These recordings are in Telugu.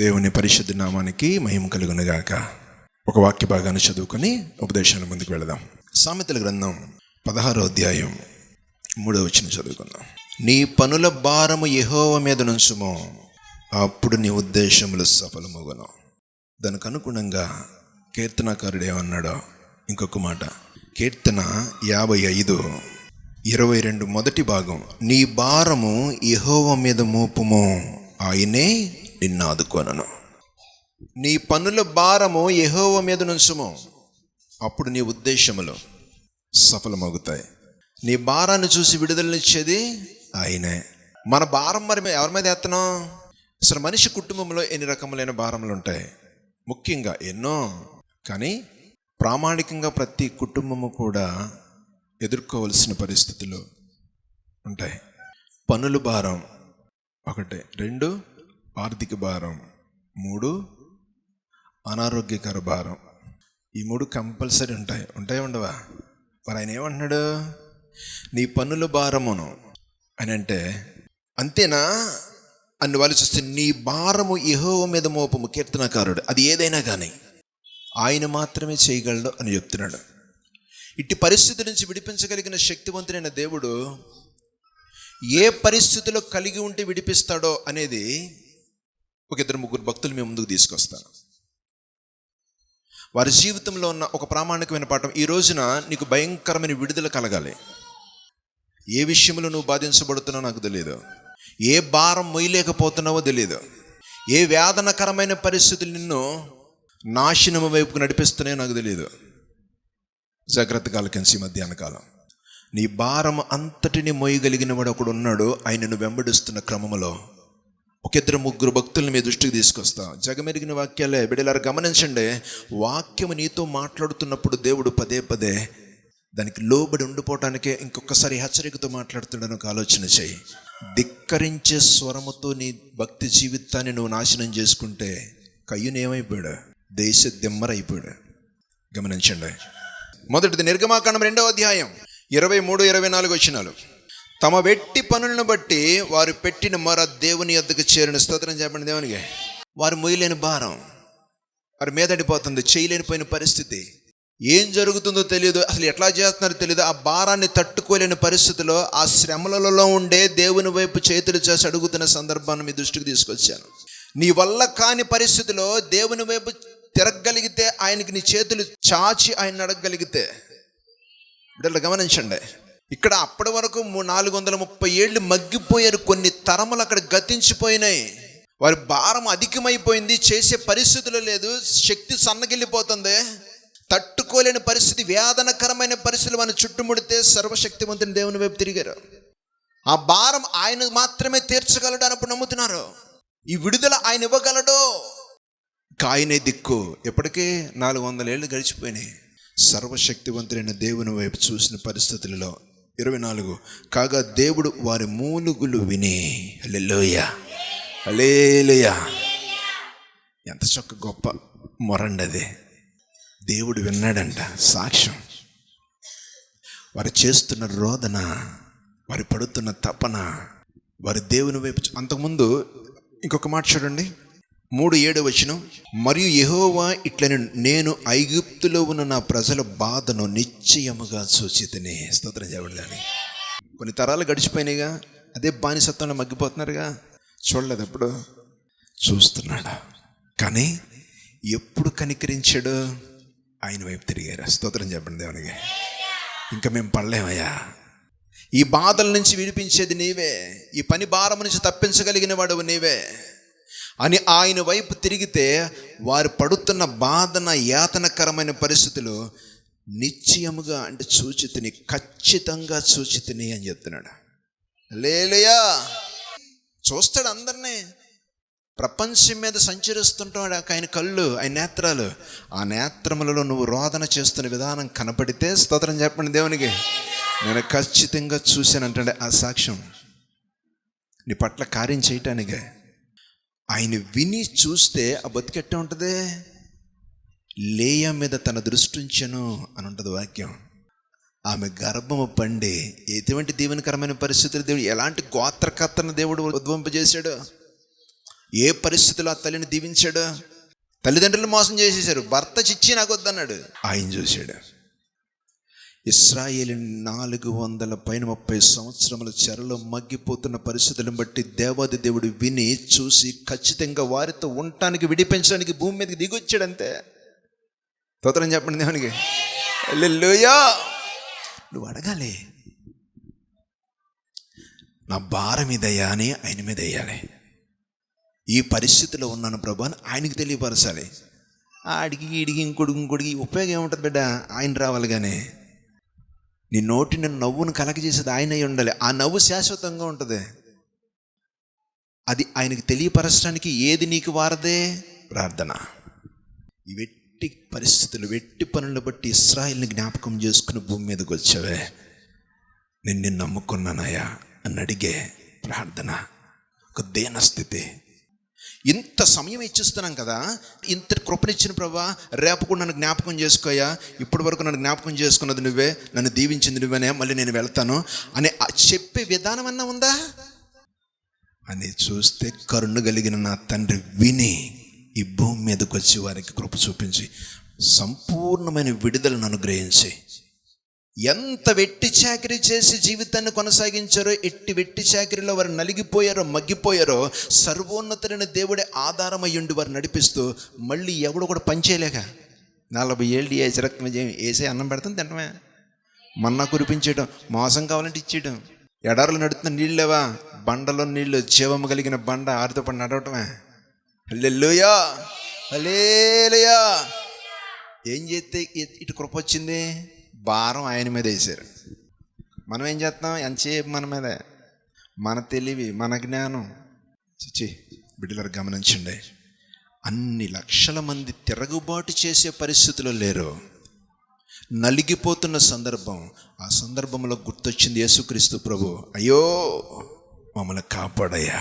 దేవుని పరిశుద్ధ నామానికి మహిమ కలుగునుగాక. ఒక వాక్య భాగాన్ని చదువుకొని ఉపదేశాల ముందుకు వెళదాం. సామెతల గ్రంథం 16వ అధ్యాయం 3వ వచనం చదువుకుందాం. నీ పనుల భారము యెహోవా మీద నుంచుము, అప్పుడు నీ ఉద్దేశములు సఫలమగును. దానికి అనుగుణంగా కీర్తనాకారుడు ఏమన్నాడో ఇంకొక మాట. కీర్తన 55:22 మొదటి భాగం. నీ భారము యెహోవా మీద మోపుము, ఆయనే నిన్ను ఆదుకొనును. నీ పనుల భారము యెహోవా మీద నుంచుము, అప్పుడు నీ ఉద్దేశములు సఫలమవుతాయి. నీ భారాన్ని చూసి విడుదలనిచ్చేది ఆయనే. మన భారం మరి ఎవరి మీద ఎత్తనం? అసలు మనిషి కుటుంబంలో ఎన్ని రకములైన భారములు ఉంటాయి? ముఖ్యంగా ఎన్నో, కానీ ప్రామాణికంగా ప్రతి కుటుంబము కూడా ఎదుర్కోవలసిన పరిస్థితులు ఉంటాయి. పనుల భారం ఒకటి, 2 ఆర్థిక భారం, 3 అనారోగ్యకర భారం. ఈ 3 కంపల్సరీ ఉంటాయి ఉండవా? మరి ఆయన ఏమంటున్నాడు? నీ పనుల భారమును అని అంటే అంతేనా అని వాళ్ళు చూస్తే, నీ భారము యెహోవా మీద మోపము. కీర్తనకారుడు అది ఏదైనా కానీ ఆయన మాత్రమే చేయగలడు అని చెప్తున్నాడు. ఇట్టి పరిస్థితి నుంచి విడిపించగలిగిన శక్తివంతుడైన దేవుడు ఏ పరిస్థితిలో కలిగి ఉంటే విడిపిస్తాడో అనేది ఒక 2-3 భక్తులు మేము ముందుకు తీసుకొస్తాను. వారి జీవితంలో ఉన్న ఒక ప్రామాణికమైన పాఠం. ఈ రోజున నీకు భయంకరమైన విడుదల కలగాలి. ఏ విషయంలో నువ్వు బాధించబడుతున్నావో నాకు తెలియదు, ఏ భారం మొయ్యలేకపోతున్నావో తెలియదు, ఏ వేదనకరమైన పరిస్థితులు నిన్ను నాశనము వైపుకు నడిపిస్తున్నాయో నాకు తెలియదు. జాగ్రత్తగా ఆలకించు. మధ్యాహ్న కాలం నీ భారం అంతటిని మోయగలిగిన వాడు ఒకడు ఉన్నాడు. ఆయనను వెంబడిస్తున్న క్రమంలో ఒక 2-3 భక్తులను మీ దృష్టికి తీసుకొస్తా. జగమెరిగిన వాక్యాలే బిడ్డలారా, గమనించండి. వాక్యము నీతో మాట్లాడుతున్నప్పుడు దేవుడు పదే పదే దానికి లోబడి ఉండిపోవటానికే ఇంకొకసారి హెచ్చరికతో మాట్లాడుతున్నాను. ఒక ఆలోచన చేయి. ధిక్కరించే స్వరముతో నీ భక్తి జీవితాన్ని నువ్వు నాశనం చేసుకుంటే కయ్యూను ఏమైపోయాడు? దేశ దిమ్మరైపోయాడు. గమనించండి. మొదటిది నిర్గమాకాండం 2వ అధ్యాయం 23-24 వచనాలు. తమ వెట్టి పనులను బట్టి వారు పెట్టిన మొర దేవుని యొద్దకు చేరిన. స్తోత్రం చెప్పండి దేవునికి. వారు మొయ్యలేని భారం వారి మీదడిపోతుంది, చేయలేనిపోయిన పరిస్థితి. ఏం జరుగుతుందో తెలియదు, అసలు ఎట్లా చేస్తున్నారో తెలియదు. ఆ భారాన్ని తట్టుకోలేని పరిస్థితిలో, ఆ శ్రమలలో ఉండే దేవుని వైపు చేతులు చేసి అడుగుతున్న సందర్భాన్ని మీ దృష్టికి తీసుకొచ్చాను. నీ వల్ల కాని పరిస్థితిలో దేవుని వైపు తిరగగలిగితే, ఆయనకి నీ చేతులు చాచి ఆయన అడగగలిగితే, బిడ్డలు గమనించండి. ఇక్కడ అప్పటి వరకు 430 ఏళ్ళు మగ్గిపోయారు. కొన్ని తరములు అక్కడ గతించిపోయినాయి. వారి భారం అధికమైపోయింది. చేసే పరిస్థితులు లేదు. శక్తి సన్నగిల్లిపోతుంది. తట్టుకోలేని పరిస్థితి, వేదనకరమైన పరిస్థితులు వారిని చుట్టుముడితే సర్వశక్తివంతుని దేవుని వైపు తిరిగారు. ఆ భారం ఆయన మాత్రమే తీర్చగలడు అన్నప్పుడు నమ్ముతున్నారు. ఈ విడుదల ఆయన ఇవ్వగలడు. ఆయనే దిక్కు. ఎప్పటికీ 400 ఏళ్ళు గడిచిపోయినాయి. సర్వశక్తివంతుడైన దేవుని వైపు చూసిన పరిస్థితులలో 24. కాగా దేవుడు వారి మూలుగులు విని, హల్లెలూయా హల్లెలూయా. ఎంత చక్క గొప్ప మొరండి అది. దేవుడు విన్నాడంట. సాక్ష్యం. వారు చేస్తున్న రోదన, వారి పడుతున్న తపన, వారి దేవుని వైపు. అంతకుముందు ఇంకొక మాట చూడండి, 3:7 వచనం. మరియు యెహోవా ఇట్లని, నేను ఐగుప్తులో ఉన్న నా ప్రజల బాధను నిశ్చయముగా చూచితిని. స్తోత్రం చేయబడదని. కొన్ని తరాలు గడిచిపోయినాయిగా, అదే బానిసత్వంలో మగ్గిపోతున్నారుగా. చూడలేదు అప్పుడు, చూస్తున్నాడు. కానీ ఎప్పుడు కనికరించాడు? ఆయన వైపు తిరిగారు. స్తోత్రం చెప్పండి దేవునికి. ఇంకా మేము పడలేమయ్యా, ఈ బాధల నుంచి విడిపించేది నీవే, ఈ పని భారం నుంచి తప్పించగలిగిన వాడు నీవే అని ఆయన వైపు తిరిగితే, వారు పడుతున్న బాధన, యాతనకరమైన పరిస్థితులు నిశ్చయముగా అంటే చూచితిని, ఖచ్చితంగా చూచితిని అని చెప్తున్నాడు. హల్లెలూయా. చూస్తాడు అందరినీ. ప్రపంచం మీద సంచరిస్తుంటాడు ఆయన కళ్ళు, ఆయన నేత్రాలు. ఆ నేత్రములలో నువ్వు రోదన చేస్తున్న విధానం కనపడితే, స్తోత్రం చెప్పండి దేవునికి, నేను ఖచ్చితంగా చూశానంటే ఆ సాక్ష్యం నీ పట్ల కార్యం చేయటానికే. ఆయన విని చూస్తే ఆ బతికెట్టే ఉంటుంది. లేయా మీద తన దృష్టి ఉంచెను అని ఉంటుంది వాక్యం. ఆమె గర్భము పండి ఎటువంటి దీవెనకరమైన పరిస్థితులు దేవుడు, ఎలాంటి గోత్రకర్తను దేవుడు ఉద్భవింపజేశాడు. ఏ పరిస్థితుల్లో ఆ తల్లిని దీవించాడు? తల్లిదండ్రులు మోసం చేసేశారు, భర్త చిచ్చి నాకు వద్దన్నాడు, ఆయన చూశాడు. ఇశ్రాయేలు 430 సంవత్సరముల చెరలో మగ్గిపోతున్న పరిస్థితులను బట్టి దేవాది దేవుడు విని చూసి ఖచ్చితంగా వారితో ఉండటానికి విడిపించడానికి భూమి మీదకి దిగొచ్చాడంతే. స్తోత్రం చెప్పండి దేవునికి. హల్లెలూయా. నువ్వు అడగాలి, నా భారం ఇదయ్యా అని ఆయన మీద వేయాలి. ఈ పరిస్థితిలో ఉన్నాను ప్రభు అని ఆయనకి తెలియపరచాలి. ఆడికి ఈడికి ఇంకొడికి ఉపయోగం ఏముంటుంది బిడ్డ? ఆయన రావాలి. కానీ నీ నోటిని నవ్వును కలగజేసేది ఆయన అయి ఉండాలి. ఆ నవ్వు శాశ్వతంగా ఉంటుంది. అది ఆయనకి తెలియపరచడానికి ఏది నీకు వారదే? ప్రార్థన. ఈ వెట్టి పరిస్థితులు, వెట్టి పనులను బట్టి ఇశ్రాయేలుని జ్ఞాపకం చేసుకుని భూమి మీదకి వచ్చావే, నేను నిన్ను నమ్ముకున్నానయ్యా అని అడిగే ప్రార్థన, ఒక దీనస్థితి. ఇంత సమయం ఇచ్చిస్తున్నాం కదా, ఇంత కృపనిచ్చిన ప్రభా, రేపు కూడా నన్ను జ్ఞాపకం చేసుకోయా, ఇప్పటి వరకు నన్ను జ్ఞాపకం చేసుకున్నది నువ్వే, నన్ను దీవించింది నువ్వేనే, మళ్ళీ నేను వెళ్తాను అని చెప్పే విధానం అన్నా ఉందా అని చూస్తే, కరుణ కలిగిన నా తండ్రి విని ఈ భూమి మీదకి వచ్చి వారికి కృప చూపించి సంపూర్ణమైన విడుదలను అనుగ్రహించి, ఎంత వెట్టి చాకిరీ చేసి జీవితాన్ని కొనసాగించారో, ఎట్టి వెట్టి చాకిరీలో వారు నలిగిపోయారో, మగ్గిపోయారో, సర్వోన్నతుడైన దేవుడే ఆధారమయ్యుండి వారు నడిపిస్తూ, మళ్ళీ ఎవడు కూడా పనిచేయలేక 40 ఏళ్ళు వేసి రక్తం వేసే అన్నం పెడతాం తింటమే, మన్నా కురిపించేయడం, మోసం కావాలంటే ఇచ్చేయడం, ఎడారులు నడుతున్న నీళ్ళు లేవా, బండలో నీళ్ళు, జీవము కలిగిన బండ ఆరితో పడి నడవటమే. హల్లెలూయా, హల్లెలూయా. ఏం చేస్తే ఇటు కృప వచ్చింది? భారం ఆయన మీద వేసారు. మనం ఏం చేస్తాం? ఎంతసేపు మన మీదే, మన తెలివి, మన జ్ఞానం. బిడ్డలారు గమనించండి, అన్ని లక్షల మంది తిరుగుబాటు చేసే పరిస్థితులు లేరు, నలిగిపోతున్న సందర్భం. ఆ సందర్భంలో గుర్తొచ్చింది యేసుక్రీస్తు ప్రభు. అయ్యో మమ్మల్ని కాపాడయ్యా,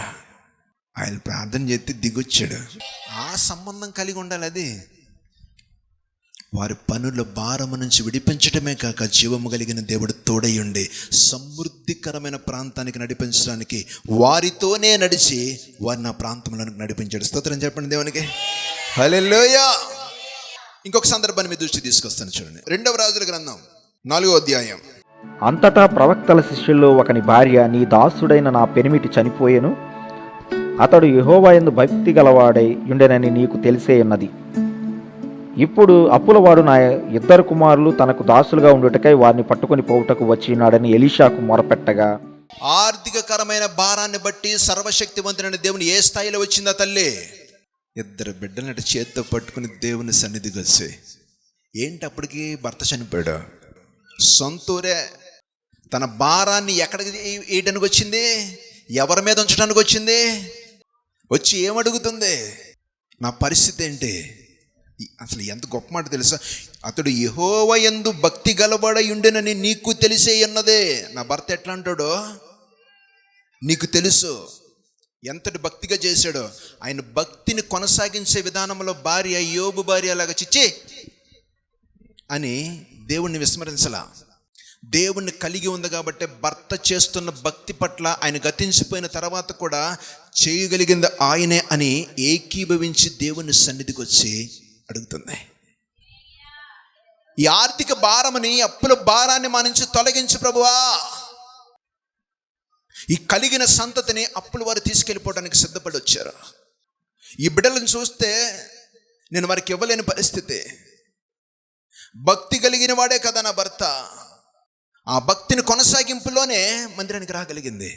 ఆయన ప్రార్థన చేస్తే దిగొచ్చాడు. ఆ సంబంధం కలిగి ఉండాలి. అది వారి పనుల భారము నుంచి విడిపించటమే కాక, జీవము కలిగిన దేవుడు తోడయుండి సమృద్ధికరమైన ప్రాంతానికి నడిపించడానికి వారితోనే నడిచి వారిని ఆ ప్రాంతంలోనికి నడిపించాడు. స్తోత్రం చెప్పండి దేవునికి. హల్లెలూయా. ఇంకొక సందర్భాన్ని మీ దృష్టి తీసుకొస్తాను చూడండి. 2వ రాజుల గ్రంథం 4వ అధ్యాయం. అంతటా ప్రవక్తల శిష్యుల్లో ఒకని భార్య, నీ దాసుడైన నా పెనిమిటి చనిపోయెను, అతడు యెహోవా యందు భక్తి గలవాడై ఉండెనని నీకు తెలిసే ఉన్నది. ఇప్పుడు అప్పులవాడు నా 2 కుమారులు తనకు దాసులుగా ఉండుటకై వారిని పట్టుకొని పోవుటకు వచ్చినాడని ఎలీషాకు మొరపెట్టగా, ఆర్థికకరమైన భారాన్ని బట్టి సర్వశక్తివంతుడైన దేవుని ఏ స్థాయిలో వచ్చిందా తల్లి? 2 బిడ్డలనట చేత్తో పట్టుకుని దేవుని సన్నిధికి వచ్చి, ఏంటి అప్పటికి భర్త చనిపోయాడు, సొంతూరే, తన భారాన్ని ఎక్కడికి వేయడానికి వచ్చింది? ఎవరి మీద ఉంచడానికి వచ్చింది? వచ్చి ఏమడుగుతుంది? నా పరిస్థితి ఏంటి? అసలు ఎంత గొప్ప మాట తెలుసా? అతడు యెహోవా యందు భక్తి గలవాడై ఉండెనని నీకు తెలిసే ఉన్నదే. నా భర్త ఎట్లా అంటాడో నీకు తెలుసు, ఎంతటి భక్తిగా చేశాడో. ఆయన భక్తిని కొనసాగించే విధానంలో భార్య, యోబు భార్య లాగా చిచ్చి అని దేవుణ్ణి విస్మరించలా. దేవుణ్ణి కలిగి ఉంది కాబట్టి భర్త చేస్తున్న భక్తి పట్ల ఆయన గతించిపోయిన తర్వాత కూడా చేయగలిగింది ఆయనే అని ఏకీభవించి దేవుని సన్నిధికి వచ్చి అడుగుతుంది. ఈ ఆర్థిక భారముని, అప్పుల భారాన్ని మా నుంచి తొలగించు ప్రభువా. ఈ కలిగిన సంతతిని అప్పుల వారు తీసుకెళ్ళిపోవడానికి సిద్ధపడి వచ్చారు. ఈ బిడ్డలను చూస్తే నేను వారికి ఇవ్వలేని పరిస్థితి. భక్తి కలిగిన వాడే కదా నా భర్త. ఆ భక్తిని కొనసాగింపులోనే మందిరానికి రాగలిగింది,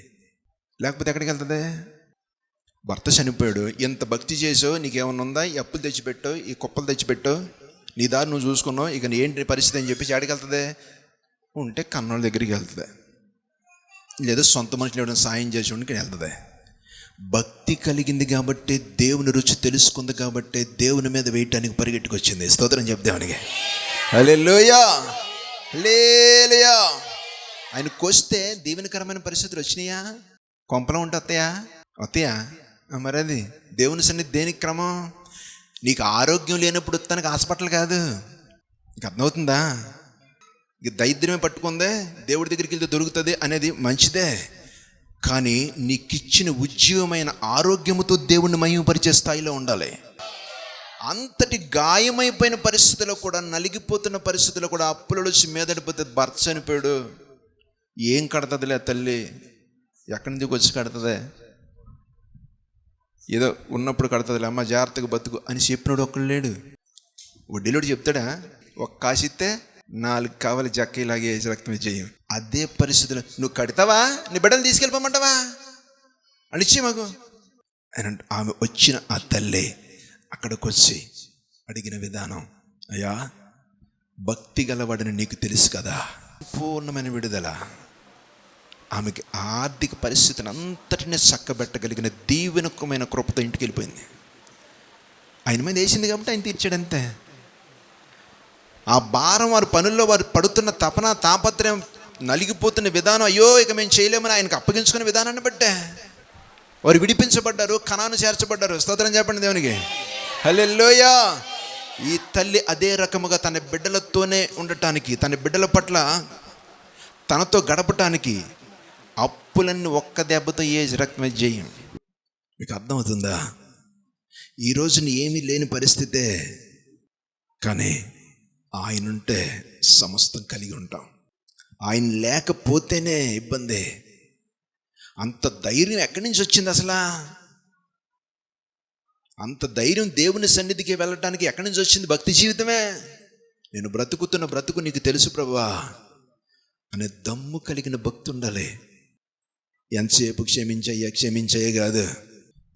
లేకపోతే ఎక్కడికి వెళ్తుంది? భర్త చనిపోయాడు, ఎంత భక్తి చేసావు, నీకేమన్నా ఉందా? ఈ అప్పులు తెచ్చిపెట్టావు, ఈ కుప్పలు తెచ్చిపెట్టావు, నీ దారి నువ్వు చూసుకున్నావు, ఇక ఏంటి పరిస్థితి అని చెప్పేసి ఎక్కడికి వెళ్తుంది? ఉంటే కన్నోళ్ళ దగ్గరికి వెళ్తుంది, లేదా సొంత మనుషులు ఎవరైనా సాయం చేసి ఉండి వెళ్తుంది. భక్తి కలిగింది కాబట్టి, దేవుని రుచి తెలుసుకుంది కాబట్టి దేవుని మీద వేయటానికి పరిగెట్టుకొచ్చింది. స్తోత్రం చెప్దామనికి. హల్లెలూయా, హల్లెలూయా. ఆయనకు వస్తే దీవెనకరమైన పరిస్థితులు వచ్చినాయా? కొంపలో ఉంటే వస్తాయా? మరి అది దేవుని సన్నిధి దేనికి క్రమం? నీకు ఆరోగ్యం లేనప్పుడు తనకు హాస్పిటల్ కాదు. నీకు అర్థమవుతుందా? ఇక దరిద్రమే పట్టుకుందే, దేవుడి దగ్గరికి వెళ్తే దొరుకుతుంది అనేది మంచిదే. కానీ నీకిచ్చిన ఉజ్జీవమైన ఆరోగ్యముతో దేవుణ్ణి మహిమపరిచే స్థాయిలో ఉండాలి. అంతటి గాయమైపోయిన పరిస్థితిలో కూడా, నలిగిపోతున్న పరిస్థితిలో కూడా అప్పులలో వచ్చి మీదడిపోతే భర్త చనిపోయాడు, ఏం కడతదిలే తల్లి, ఎక్కడి నుంచి వచ్చి కడుతుంది, ఏదో ఉన్నప్పుడు కడుతుందిలే అమ్మ జాగ్రత్తగా బతుకు అని చెప్పినాడు ఒక్కడు లేడు. వడ్డీలోడు చెప్తాడా, ఒక కాసిస్తే 4 కావాలి జక్క ఇలాగే రక్తం చేయం. అదే పరిస్థితులు నువ్వు కడతావా, నీ బిడ్డలు తీసుకెళ్ళిపోమంటావా అని ఇచ్చే మాకు అని. ఆమె వచ్చిన ఆ తల్లి అక్కడికి వచ్చి అడిగిన విధానం, అయ్యా భక్తి గలవాడని నీకు తెలుసు కదా. పూర్ణమైన విడుదల. ఆమెకి ఆర్థిక పరిస్థితిని అంతటినీ చక్కబెట్టగలిగిన దీవెనకమైన కృపతో ఇంటికి వెళ్ళిపోయింది. ఆయన మీద వేసింది కాబట్టి ఆయన తీర్చాడంతే. ఆ భారం, వారి పనుల్లో వారు పడుతున్న తపన తాపత్రయం, నలిగిపోతున్న విధానం, అయ్యో ఇక మేము చేయలేమని ఆయనకు అప్పగించుకునే విధానాన్ని బట్టే వారు విడిపించబడ్డారు, కనాను చేర్చబడ్డారు. స్తోత్రం చెప్పండి దేవునికి. హల్లెలూయా. ఈ తల్లి అదే రకముగా తన బిడ్డలతోనే ఉండటానికి, తన బిడ్డల పట్ల తనతో గడపటానికి అప్పులన్నీ ఒక్క దెబ్బతో రక్తమే చేయం. మీకు అర్థమవుతుందా? ఈరోజు ఏమీ లేని పరిస్థితే, కానీ ఆయన ఉంటే సమస్తం కలిగి ఉంటాం. ఆయన లేకపోతేనే ఇబ్బంది. అంత ధైర్యం ఎక్కడి నుంచి వచ్చింది అసలు? అంత ధైర్యం దేవుని సన్నిధికి వెళ్ళటానికి ఎక్కడి నుంచి వచ్చింది? భక్తి జీవితమే. నేను బ్రతుకుతున్న బ్రతుకు నీకు తెలుసు ప్రభువా అనే దమ్ము కలిగిన భక్తి ఉండాలి. ఎంతసేపు క్షమించయ్యా కాదు,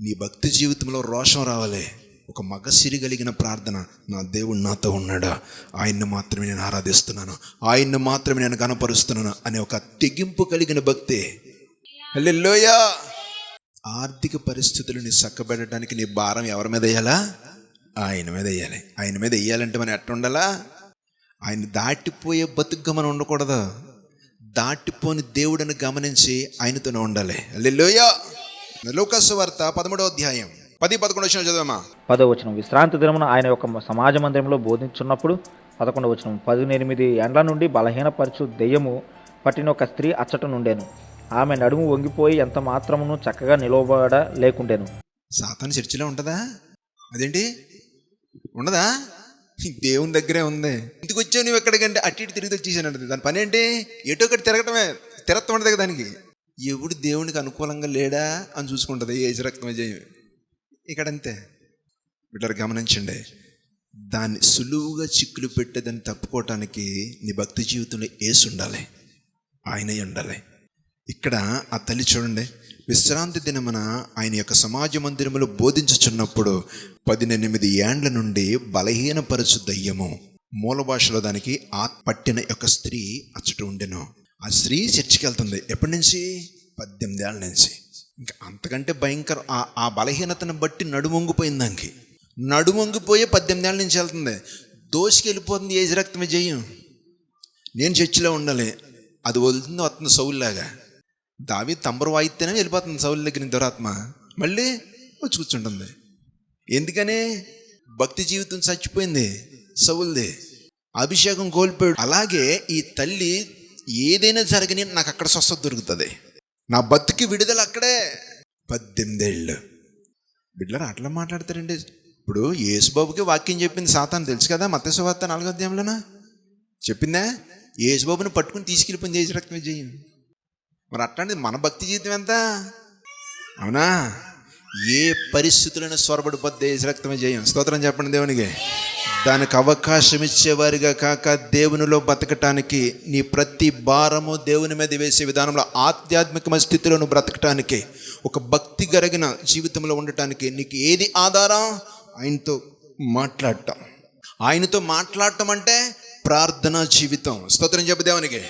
నీ భక్తి జీవితంలో రోషం రావాలి. ఒక మగసిరి కలిగిన ప్రార్థన, నా దేవుడు నాతో ఉన్నాడా, ఆయన్ని మాత్రమే నేను ఆరాధిస్తున్నాను, ఆయన్ని మాత్రమే నేను కనపరుస్తున్నాను అనే ఒక తెగింపు కలిగిన భక్తి. హల్లెలూయా. ఆర్థిక పరిస్థితులను చక్కబెట్టడానికి నీ భారం ఎవరి మీద వేయాలా? ఆయన మీద వేయాలి. ఆయన మీద వేయాలంటే మనం ఎట్లా ఉండాలా? ఆయన దాటిపోయే బతుకుగా మనం ఉండకూడదు. దాటిపోని దేవుడిని గమనించి ఆయనతోనే ఉండాలి. హల్లెలూయా. లూకాసు వార్త 13వ అధ్యాయం 10-11 వచనాలు చదవమా. 10వ వచనం. విశ్రాంతి దినమున ఆయన యొక్క సమాజ మందిరంలో బోధించున్నప్పుడు, 11వ వచనం, 18 ఏండ్ల నుండి బలహీనపరచు దెయ్యము పట్టిన ఒక స్త్రీ అచ్చట నుండెను. ఆమె నడుము వంగిపోయి ఎంత మాత్రమును చక్కగా నిలవబడ లేకుండెను. సాతాను చర్చిలో ఉంటుందా? అదేంటి ఉండదా? దేవుని దగ్గరే ఉంది. ఇంటికి వచ్చావు నువ్వు ఎక్కడికంటే అటు ఇటు తిరిగి వచ్చేసాను. దాని పని ఏంటి? ఎటో ఒకటి తిరగటమే. తిరగటం ఉండదు కదా దానికి. ఎవడు దేవునికి అనుకూలంగా లేడా అని చూసుకుంటుంది రక్తమే చేయం. ఇక్కడంతే. బిడ్డలు గమనించండి, దాన్ని సులువుగా చిక్కులు పెట్టేదాన్ని తప్పుకోవటానికి నీ భక్తి జీవితంలో యేసు ఉండాలి, ఆయనే ఉండాలి. ఇక్కడ ఆ తల్లి చూడండి, విశ్రాంతి దినమున ఆయన యొక్క సమాజ మందిరములో బోధించుచున్నప్పుడు 18 ఏండ్ల నుండి బలహీనపరచు దయ్యము, మూల భాషలో దానికి పట్టిన యొక్క స్త్రీ అచ్చట ఉండెను. ఆ స్త్రీ చర్చికి వెళ్తుంది. ఎప్పటి నుంచి? 18 ఏళ్ళ నుంచి. ఇంకా అంతకంటే భయంకర ఆ బలహీనతను బట్టి నడుమొంగిపోయింది. దానికి నడుమొంగిపోయి 18 ఏళ్ళ నుంచి వెళ్తుంది. దోషికి వెళ్ళిపోతుంది. రక్తమే జయం. నేను చర్చిలో ఉండాలి, అది వస్తుంది సౌలులాగా. దావీదు తంబరు వాయిస్తేనే వెళ్ళిపోతుంది సౌలు దగ్గర నుంచి దురాత్మ. మళ్ళీ వచ్చి కూర్చుంటుంది. ఎందుకని? భక్తి జీవితం చచ్చిపోయింది సౌలుది, అభిషేకం కోల్పోయాడు. అలాగే ఈ తల్లి ఏదైనా జరగని నాకు అక్కడ స్వస్థత దొరుకుతుంది, నా బతుకి విడుదల అక్కడే. 18 ఏళ్ళు. బిడ్డలారా అట్లా మాట్లాడతారండి. ఇప్పుడు యేసుబాబుకి వాక్యం చెప్పింది సాతాను తెలుసు కదా. మత్తయి సువార్త 4వ అధ్యాయంలోనా చెప్పిందా? యేసుబాబుని పట్టుకుని తీసుకెళ్ళిపోయింది రక్తమే జయం. మరి అట్లాంటిది మన భక్తి జీవితం ఎంత? అవునా? ఏ పరిస్థితులను స్వరపడిపోద్ది రక్తమే జయం. స్తోత్రం చెప్పండి దేవునికి. దానికి అవకాశం ఇచ్చేవారిగా కాక దేవునిలో బతకటానికి, నీ ప్రతి భారము దేవుని మీద వేసే విధానంలో ఆధ్యాత్మికమైన స్థితిలో నువ్వు బ్రతకటానికి, ఒక భక్తి కలిగిన జీవితంలో ఉండటానికి నీకు ఏది ఆధారం? ఆయనతో మాట్లాడటం. ఆయనతో మాట్లాడటం అంటే ప్రార్థనా జీవితం. స్తోత్రం చెప్పు దేవునికి.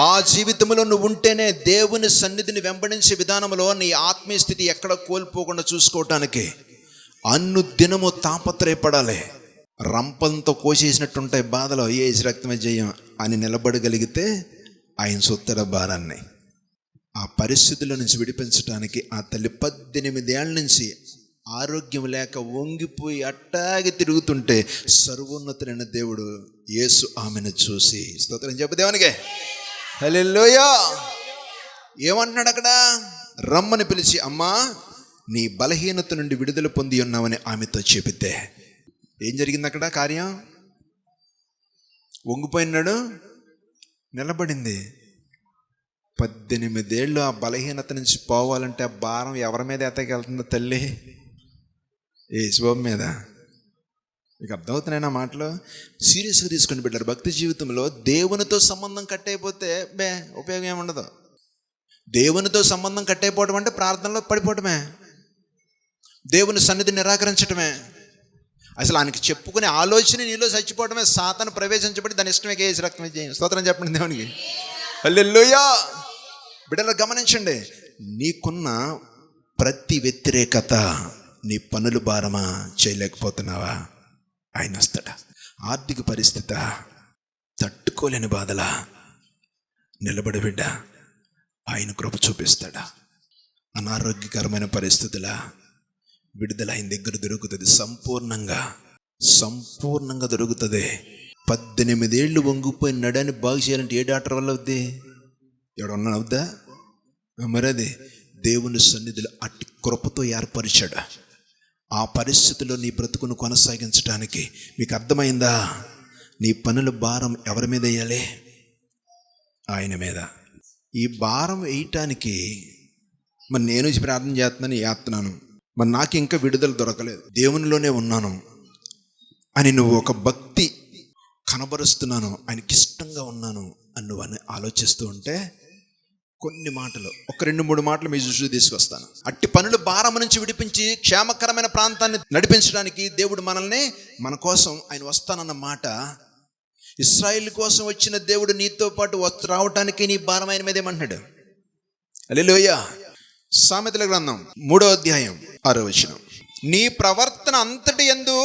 ఆ జీవితంలో నువ్వు ఉంటేనే దేవుని సన్నిధిని వెంబడించే విధానంలో నీ ఆత్మీయ స్థితి ఎక్కడ కోల్పోకుండా చూసుకోవటానికి అనుదినము తాపత్రయపడాలి. రంపంతో కోసేసినట్టుంటాయి బాధలో. రక్తమే జయం అని నిలబడగలిగితే ఆయన సొత్తడ భారాన్ని. ఆ పరిస్థితుల నుంచి విడిపించడానికి ఆ తల్లి 18 ఏళ్ళ నుంచి ఆరోగ్యం లేక వంగిపోయి అట్టాగి తిరుగుతుంటే సర్వోన్నతులైన దేవుడు యేసు ఆమెను చూసి, స్తోత్రం చెప్పు దేవునికి. హల్లెలూయా. ఏమంటున్నాడు అక్కడ? రమ్మని పిలిచి, అమ్మా నీ బలహీనత నుండి విడుదల పొంది ఉన్నావని ఆమెతో చెబితే ఏం జరిగింది అక్కడ కార్యం? వంగిపోయినాడు, నిలబడింది. 18 ఏళ్ళు ఆ బలహీనత నుంచి పోవాలంటే ఆ భారం ఎవరి మీద ఎత్తకెళ్తుందో తల్లి? యేసుబాబు మీద. మీకు అర్థమవుతున్నాయి నా మాటలు? సీరియస్గా తీసుకుని బిడ్డారు. భక్తి జీవితంలో దేవునితో సంబంధం కట్టయిపోతే ఉపయోగం ఏముండదు. దేవునితో సంబంధం కట్టయిపోవడం అంటే ప్రార్థనలో పడిపోవటమే, దేవుని సన్నిధి నిరాకరించటమే, అసలు ఆయనకి చెప్పుకునే ఆలోచన నీలో చచ్చిపోవడమే. సాతాను ప్రవేశించబడి దాని ఇష్టమే కేసు రక్తమే చేయం. స్తోత్రం చెప్పండి దేవునికి. హల్లెలూయా. బిడ్డలు గమనించండి, నీకున్న ప్రతి వ్యతిరేకత, నీ పనులు భారమా, చేయలేకపోతున్నావా, ఆయన వస్తాడా? ఆర్థిక పరిస్థితి, తట్టుకోలేని బాధలా, నిలబడి బిడ్డ, ఆయన కృప చూపిస్తాడా? అనారోగ్యకరమైన పరిస్థితుల విడుదల ఆయన దగ్గర దొరుకుతుంది. సంపూర్ణంగా దొరుకుతుంది. 18 ఏళ్ళు వంగిపోయి నడాన్ని బాగు చేయాలంటే ఏ డాక్టర్ వల్ల అవుద్ది? ఎవడన్నా అవుద్దా? మరది దేవుని సన్నిధిలో అట్టి కృపతో ఏర్పరిచాడు. ఆ పరిస్థితిలో నీ బ్రతుకును కొనసాగించడానికి మీకు అర్థమైందా? నీ పనుల భారం ఎవరి మీద వేయాలి? ఆయన మీద. ఈ భారం వేయటానికి మరి నేను ప్రార్థన చేస్తున్నాను, మరి నాకు ఇంకా విడుదల దొరకలేదు, దేవునిలోనే ఉన్నాను అని నువ్వు ఒక భక్తి కనబరుస్తున్నాను, ఆయనకి ఇష్టంగా ఉన్నాను అని నువ్వు అని ఆలోచిస్తూ ఉంటే కొన్ని మాటలు, ఒక 2-3 మాటలు మీ దృష్టికి తీసుకొస్తాను. అట్టి పనుల భారం నుంచి విడిపించి క్షేమకరమైన ప్రాంతాన్ని నడిపించడానికి దేవుడు మన కోసం ఆయన వస్తానన్న మాట. ఇశ్రాయేలు కోసం వచ్చిన దేవుడు నీతో పాటు రావటానికి నీ భారం ఆయన మీద ఏమంటున్నాడు? హల్లెలూయా. సామెతల గ్రంథం 3వ అధ్యాయం 6వ వచనం, నీ ప్రవర్తన అంతటి యందు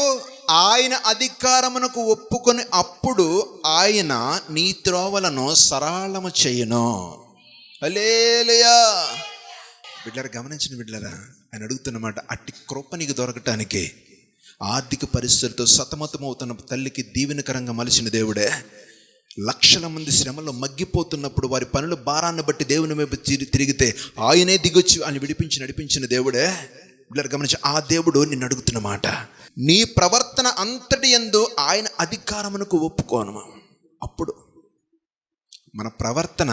ఆయన అధికారమునకు ఒప్పుకొని అప్పుడు ఆయన నీ త్రోవలను సరళము చేయును. హల్లెలూయా. బిడ్డలారా గమనించిన బిడ్డలారా, ఆయన అడుగుతున్నమాట, అట్టి కృప నీకు దొరకటానికి ఆర్థిక పరిస్థితులతో సతమతమవుతున్న తల్లికి దీవెనకరంగా మలిచిన దేవుడే, లక్షల మంది శ్రమలో మగ్గిపోతున్నప్పుడు వారి పనుల భారాన్ని బట్టి దేవుని వైపు తిరిగితే ఆయనే దిగొచ్చి ఆయన విడిపించి నడిపించిన దేవుడే. బిడ్డలారా గమనించి, ఆ దేవుడు నిన్ను అడుగుతున్న మాట, నీ ప్రవర్తన అంతటి యందు ఆయన అధికారమునకు ఒప్పుకోను. అప్పుడు మన ప్రవర్తన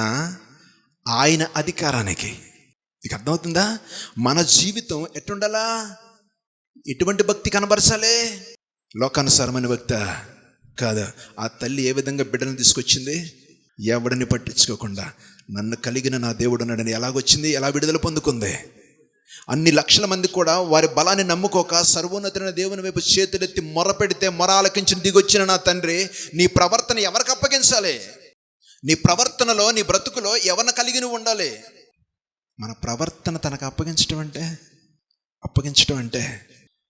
ఆయన అధికారానికి. నీకు అర్థమవుతుందా? మన జీవితం ఎట్టుండాలా? ఎటువంటి భక్తి కనబరచాలి? లోకానుసారమైన భక్త కాదా? ఆ తల్లి ఏ విధంగా బిడ్డను తీసుకొచ్చింది? ఎవడిని పట్టించుకోకుండా నన్ను కలిగిన నా దేవుడు ఉన్నాడని ఎలాగొచ్చింది? ఎలా విడుదల పొందుకుంది? అన్ని లక్షల మంది కూడా వారి బలాన్ని నమ్ముకోక సర్వోన్నతుడైన దేవుని వైపు చేతులెత్తి మొర పెడితే మొర ఆలకించిన దిగొచ్చిన నా తండ్రి, నీ ప్రవర్తన ఎవరికి అప్పగించాలి? నీ ప్రవర్తనలో, నీ బ్రతుకులో ఎవరిని కలిగి నువ్వు ఉండాలి? మన ప్రవర్తన తనకు అప్పగించడం అంటే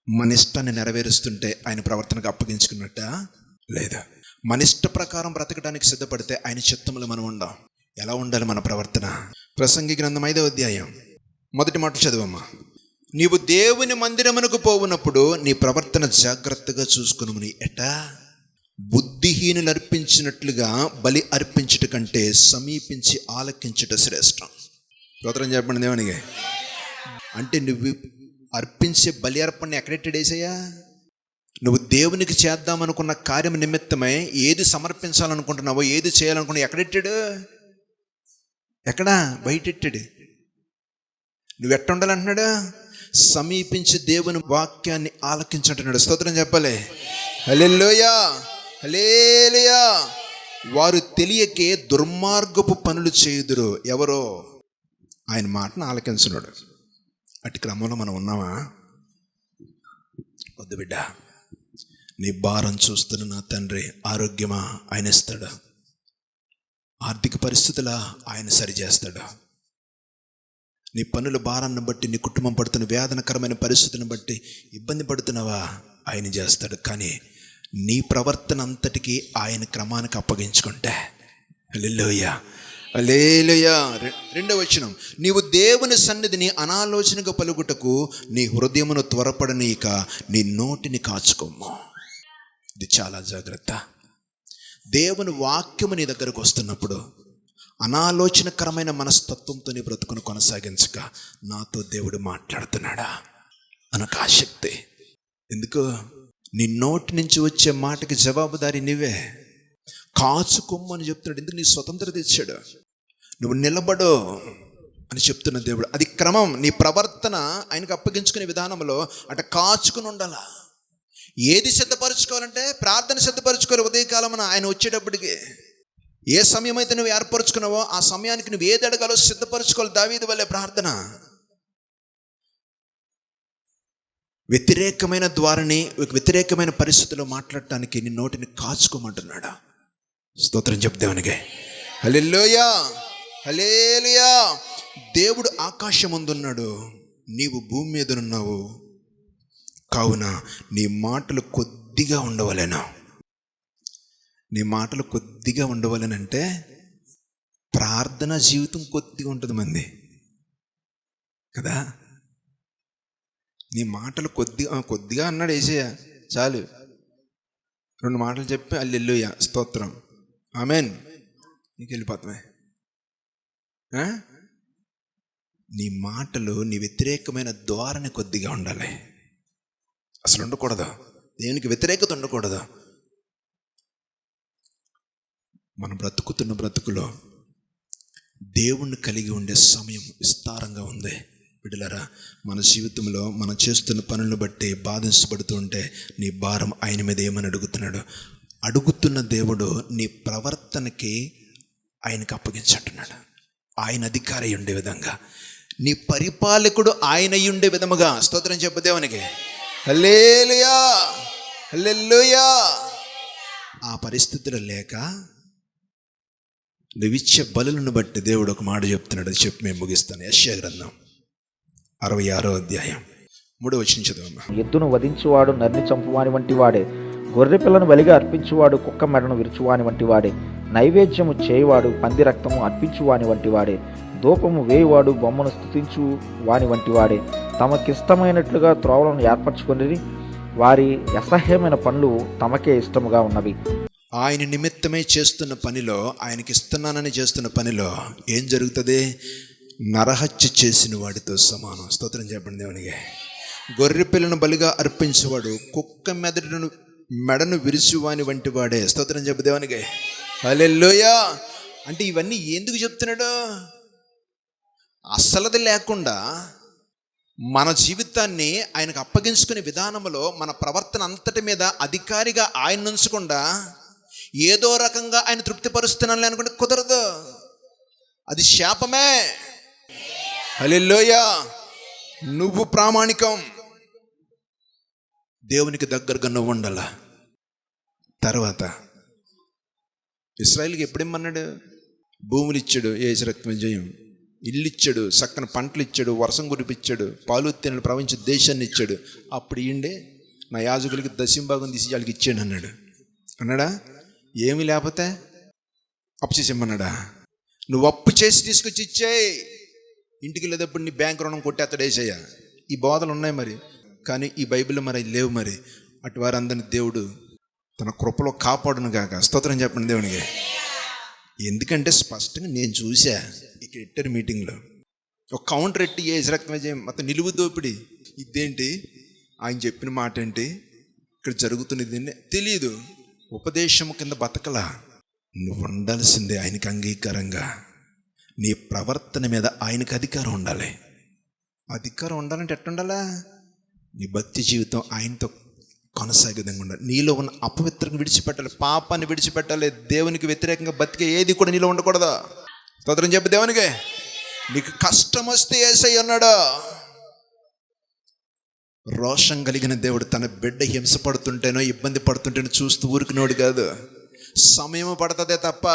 మన ఇష్టాన్ని నెరవేరుస్తుంటే ఆయన ప్రవర్తనకు అప్పగించుకున్నట్ట లేదా? మన ఇష్ట ప్రకారం బ్రతకడానికి సిద్ధపడితే ఆయన చిత్తంలో మనం ఉండం. ఎలా ఉండాలి మన ప్రవర్తన? ప్రసంగి గ్రంథం 5వ అధ్యాయం 1వ మాట చదువమ్మా. నీవు దేవుని మందిరమునకు పోవునప్పుడు నీ ప్రవర్తన జాగ్రత్తగా చూసుకుని ఎట్టా? బుద్ధిహీనులు అర్పించినట్లుగా బలి అర్పించుట కంటే సమీపించి ఆలకించుట శ్రేష్టం. స్తోత్రం చెప్పండి దేవునికి. అంటే నువ్వు అర్పించే బలి అర్పణ ఎక్కడెట్టడేసయ్యా? నువ్వు దేవునికి చేద్దామనుకున్న కార్యం నిమిత్తమై ఏది సమర్పించాలనుకుంటున్నావో, ఏది చేయాలనుకున్నా ఎక్కడెట్టాడు? ఎక్కడా? బయటెట్టాడు. నువ్వు ఎట్ట ఉండాలంటున్నాడు? సమీపించి దేవుని వాక్యాన్ని ఆలకించంటున్నాడు. స్తోత్రం చెప్పాలి. హల్లెలూయా, హల్లెలూయా. వారు తెలియకే దుర్మార్గపు పనులు చేయుదురు. ఎవరో? ఆయన మాటను ఆలకించున్నాడు. అటు క్రమంలో మనం ఉన్నామా? వద్దు బిడ్డ. నీ భారం చూస్తున్న నా తండ్రి ఆరోగ్యమా? ఆయన ఇస్తాడా? ఆర్థిక పరిస్థితులా? ఆయన సరిచేస్తాడా? నీ పనుల భారాన్ని బట్టి, నీ కుటుంబం పడుతున్న వేదనకరమైన పరిస్థితిని బట్టి ఇబ్బంది పడుతున్నావా? ఆయన చేస్తాడు. కానీ నీ ప్రవర్తన అంతటికీ ఆయన క్రమానికి అప్పగించుకుంటే, హల్లెలూయా, హల్లెలూయా. 2వ వచనం, నీవు దేవుని సన్నిధిని అనాలోచనగా పలుకుటకు నీ హృదయమును త్వరపడనీక నీ నోటిని కాచుకోము. ఇది చాలా జాగ్రత్త. దేవుని వాక్యము నీ దగ్గరకు వస్తున్నప్పుడు అనాలోచనకరమైన మనస్తత్వంతో నీ బ్రతుకును కొనసాగించక నాతో దేవుడు మాట్లాడుతున్నాడా అనొక ఆసక్తి. ఎందుకు? నీ నోటి నుంచి వచ్చే మాటకి జవాబుదారి నీవే. కాచుకొమ్ము అని చెప్తున్నాడు. ఎందుకు? నీ స్వతంత్రత ఇచ్చాడు. నువ్వు నిలబడు అని చెప్తున్న దేవుడు. అది క్రమం. నీ ప్రవర్తన ఆయనకు అప్పగించుకునే విధానంలో అట కాచుకుని ఉండాలా. ఏది సిద్ధపరచుకోవాలంటే ప్రార్థన సిద్ధపరచుకోవాలి. ఉదయకాలమున ఆయన వచ్చేటప్పటికి ఏ సమయం అయితే నువ్వు ఏర్పరచుకున్నావో ఆ సమయానికి నువ్వు ఏది అడగాలో సిద్ధపరచుకోవాలి. దావీదు వల్లే ప్రార్థన. వ్యతిరేకమైన ద్వారాని వ్యతిరేకమైన పరిస్థితుల్లో మాట్లాడటానికి నీ నోటిని కాచుకోమంటున్నాడా? స్తోత్రం చెప్దేవనికే. హల్లెలూయా, హల్లెలూయా. దేవుడు ఆకాశం ముందున్నాడు, నీవు భూమి మీద ఉన్నావు. కావున నీ మాటలు కొద్దిగా ఉండవలేనా? నీ మాటలు కొద్దిగా ఉండవలనంటే ప్రార్థన జీవితం కొద్దిగా ఉంటుంది మంది కదా. నీ మాటలు కొద్దిగా అన్నాడు యేసయ్య. చాలు, 2 మాటలు చెప్పి హల్లెలూయా స్తోత్రం ఆమేన్ నీకు వెళ్ళిపోతామే. నీ మాటలు నీ వ్యతిరేకమైన ధోరణి కొద్దిగా ఉండాలి. అసలు ఉండకూడదు. దేవునికి వ్యతిరేకత ఉండకూడదు. మనం బ్రతుకుతున్న బ్రతుకులో దేవుణ్ణి కలిగి ఉండే సమయం విస్తారంగా ఉంది. బిడ్డలారా, మన జీవితంలో మనం చేస్తున్న పనులను బట్టి బాధించబడుతూ ఉంటే నీ భారం ఆయన మీద ఏమని అడుగుతున్నాడు? అడుగుతున్న దేవుడు నీ ప్రవర్తనకి ఆయనకు అప్పగించంటున్నాడు. ఆయన అధికారి ఉండే విధంగా, నీ పరిపాలకుడు ఆయన ఉండే విధముగా. స్తోత్రం చెప్పు దేవునికి. హల్లెలూయా, హల్లెలూయా. ఆ పరిస్థితులు లేక నువ్విచ్చే బలులను బట్టి దేవుడు ఒక మాట చెప్తున్నాడు. అది చెప్పి మేము ముగిస్తాను. యెషయా గ్రంథం 66వ అధ్యాయం 3వ వచనం చదవమ్మా. ఎద్దును వధించువాడు నరిని చంపువాని వంటి వాడే, గొర్రె పిల్లను బలిగా అర్పించువాడు కుక్క మెడను విరుచువాని వంటి వాడే, నైవేద్యము చేయువాడు పంది రక్తము అర్పించువాని వంటి వాడే, ధూపము వేయువాడు బొమ్మను స్తుతించు వాని వంటి వాడే. తమకిష్టమైనట్లుగా త్రోవలను ఏర్పరచుకొని వారి అసహ్యమైన పనులు తమకే ఇష్టముగా ఉన్నవి. ఆయన నిమిత్తమై చేస్తున్న పనిలో, ఆయనకి ఇస్తున్నానని చేస్తున్న పనిలో ఏం జరుగుతుంది? నరహత్య చేసిన వాడితో సమానం. స్తోత్రం చెప్పండి దేవునికి. గొర్రె పిల్లను బలిగా అర్పించేవాడు కుక్క మెడను విరుచువాని వంటి వాడే. స్తోత్రం చెప్పు దేవునికి. హల్లెలూయా. అంటే ఇవన్నీ ఎందుకు చెప్తున్నాడు? అసలది లేకుండా మన జీవితాన్ని ఆయనకు అప్పగించుకునే విధానంలో మన ప్రవర్తన అంతటి మీద అధికారిగా ఆయన ఉంచకుండా ఏదో రకంగా ఆయన తృప్తిపరుస్తున్నాను అనుకుంటే కుదరదు. అది శాపమే. హల్లెలూయా. నువ్వు ప్రామాణికం, దేవునికి దగ్గరగా నువ్వు ఉండాల. తర్వాత ఇశ్రాయేలుకి ఎప్పుడేమన్నాడు? భూములు ఇచ్చాడు, యేసు రక్తం జయం, ఇల్లు ఇచ్చాడు, చక్కని పంటలు ఇచ్చాడు, వర్షం కురిపించాడు, పాలు తేనెలు ప్రవహించే దేశాన్ని ఇచ్చాడు. అప్పుడు ఈయండే నా యాజకులకి దశంభాగం తీసి వాళ్ళకి ఇచ్చాడు అన్నాడా? ఏమి లేకపోతే అప్పు చేసేమన్నాడా? నువ్వు అప్పు చేసి తీసుకొచ్చి ఇచ్చేయి, ఇంటికి వెళ్ళేటప్పుడు నీ బ్యాంక్ రుణం కొట్టేస్తాడు యేసయ్య. ఈ బోధలు ఉన్నాయి మరి, కానీ ఈ బైబిల్లో మరి లేవు. మరి అటు వారందరినీ దేవుడు తన కృపలో కాపాడును గాక. స్తోత్రం చెప్పండి దేవునికి. ఎందుకంటే స్పష్టంగా నేను చూసా ఇక్కడ ఎట్టరు మీటింగ్లో ఒక కౌంటర్ ఎట్టి యేసు రక్తం మొత్తం నిలువు దోపిడి. ఇదేంటి? ఆయన చెప్పిన మాట ఏంటి? ఇక్కడ జరుగుతున్నది తెలియదు. ఉపదేశము కింద బతకలా. నువ్వు ఉండాల్సిందే ఆయనకి అంగీకారంగా. నీ ప్రవర్తన మీద ఆయనకు అధికారం ఉండాలి. అధికారం ఉండాలంటే ఎట్టుండాలా? నీ భక్తి జీవితం ఆయనతో కొనసాగే విధంగా ఉండాలి. నీలో ఉన్న అపవిత్రంగా విడిచిపెట్టాలి, పాపాన్ని విడిచిపెట్టాలి. దేవునికి వ్యతిరేకంగా బతికే ఏది కూడా నీలో ఉండకూడదు. స్తోత్రం చెప్పు దేవునికి. నీకు కష్టం వస్తే యేసయ్య ఉన్నాడు. రోషం కలిగిన దేవుడు తన బిడ్డ హింస పడుతుంటేనో ఇబ్బంది పడుతుంటేనో చూస్తూ ఊరికినోడు కాదు. సమయం పడుతుందే తప్ప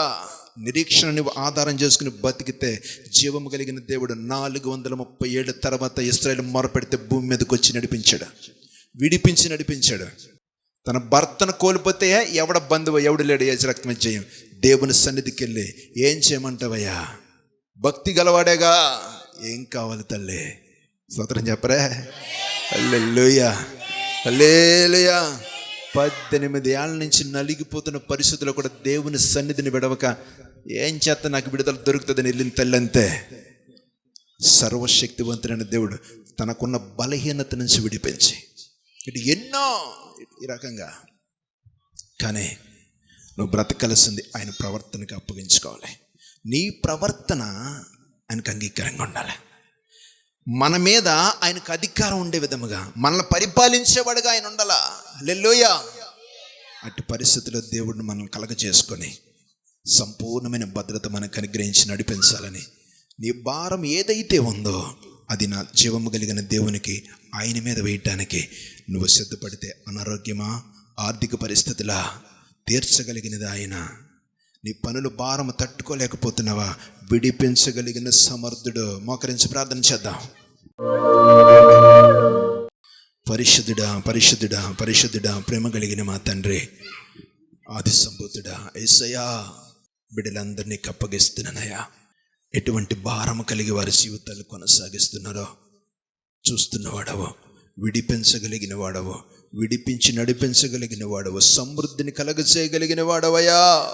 నిరీక్షణ నువ్వు ఆధారం చేసుకుని బతికితే జీవము కలిగిన దేవుడు 437 తర్వాత ఇశ్రాయేలు మొరపెడితే భూమి మీదకి వచ్చి నడిపించాడు, విడిపించి నడిపించాడు. తన భర్తను కోల్పోతే ఎవడ బంధువు ఎవడు లేడు యేసు రక్తం జయం. దేవుని సన్నిధికి వెళ్ళి ఏం చేయమంటావయ్యా? భక్తి గలవాడేగా, ఏం కావాలి తల్లి? స్తోత్రం చెప్పరే. హల్లెలూయా, హల్లెలూయా. 18 ఏళ్ళ నుంచి నలిగిపోతున్న పరిస్థితుల్లో కూడా దేవుని సన్నిధిని విడవక ఏం చేత నాకు విడుదల దొరుకుతుందని వెళ్ళిన తల్లి అంతే. సర్వశక్తివంతుడైన దేవుడు తనకున్న బలహీనత నుంచి విడిపించి ఇటు ఎన్నో ఈ రకంగా. కానీ నువ్వు బ్రతకలసింది ఆయన ప్రవర్తనకి అప్పగించుకోవాలి. నీ ప్రవర్తన ఆయనకు అంగీకారంగా ఉండాలి. మన మీద ఆయనకు అధికారం ఉండే విధముగా, మనల్ని పరిపాలించేవాడుగా ఆయన ఉండాలా. హల్లెలూయా. అటు పరిస్థితుల్లో దేవుడిని మనం కలగజేసుకొని సంపూర్ణమైన భద్రత మనకు అనుగ్రహించి నడిపించాలని, నీ భారం ఏదైతే ఉందో అది నా జీవము కలిగిన దేవునికి ఆయన మీద వేయటానికి నువ్వు సిద్ధపడితే, అనారోగ్యమా, ఆర్థిక పరిస్థితులా, తీర్చగలిగినది ఆయన. నీ పనులు భారం తట్టుకోలేకపోతున్నావా, విడిపించగలిగిన సమర్థుడు. మోకరించి ప్రార్థన చేద్దాం. పరిశుద్ధుడా, పరిశుద్ధుడా, పరిశుద్ధుడా, ప్రేమ కలిగిన మా తండ్రి, ఆది సంభూతుడా, యేసయ్యా, బిడ్డలందరినీ అప్పగిస్తున్నానయ్యా. ఎటువంటి భారము కలిగి వారి జీవితాలు కొనసాగిస్తున్నారో చూస్తున్నవాడవో, విడిపించగలిగిన వాడవో, విడిపించి నడిపించగలిగిన వాడవో, సమృద్ధిని కలగజేయగలిగిన వాడవయ్యా.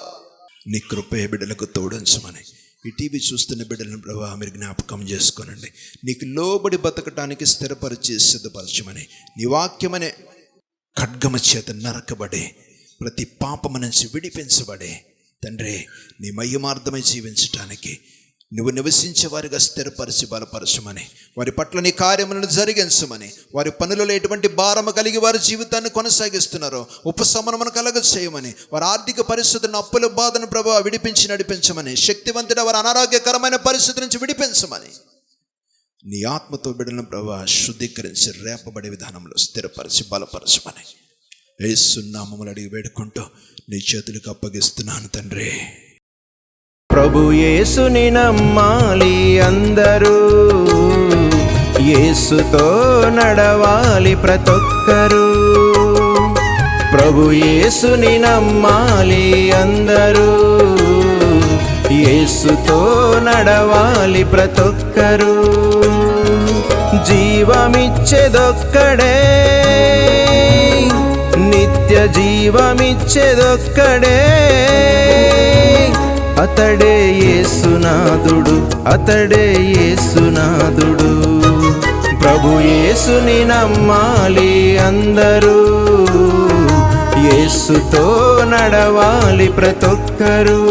నీ కృపే బిడ్డలకు తోడించమని ఈ టీవీ చూస్తున్న బిడ్డలను ప్రభా మీరు జ్ఞాపకం చేసుకోనండి. నీకు లోబడి బతకటానికి స్థిరపరిచి సిద్ధపరచమని, నీ వాక్యమనే ఖడ్గమ చేత నరకబడి ప్రతి పాపము నుంచి విడిపించబడి తండ్రి నీ మహిమార్థమై జీవించటానికి నువ్వు నివసించే వారిగా స్థిరపరిచి బలపరచమని, వారి పట్ల నీ కార్యములను జరిగించమని, వారి పనులలో ఎటువంటి భారము కలిగి వారి జీవితాన్ని కొనసాగిస్తున్నారో ఉపశమనమును కలగ చేయమని, వారి ఆర్థిక పరిస్థితులను, అప్పుల బాధను ప్రభావ విడిపించి నడిపించమని, శక్తివంతుడ వారి అనారోగ్యకరమైన పరిస్థితి నుంచి విడిపించమని, నీ ఆత్మతో బిడ్డలను ప్రభావ శుద్ధీకరించి రేపబడే విధానంలో స్థిరపరిచి బలపరచమని యేసు నామములో అడిగి వేడుకుంటూ నీ చేతులకు అప్పగిస్తున్నాను తండ్రి. ప్రభు యేసుని నమ్మాలి అందరూ, యేసుతో నడవాలి ప్రతొక్కరు. ప్రభు యేసుని నమ్మాలి అందరూ, యేసుతో నడవాలి ప్రతొక్కరు. జీవమిచ్చేదొక్కడే, నిత్య జీవమిచ్చేదొక్కడే, అతడే యేసునాథుడు, అతడే యేసునాథుడు. ప్రభు యేసుని నమ్మాలి అందరూ, యేసుతో నడవాలి ప్రతొక్కరు.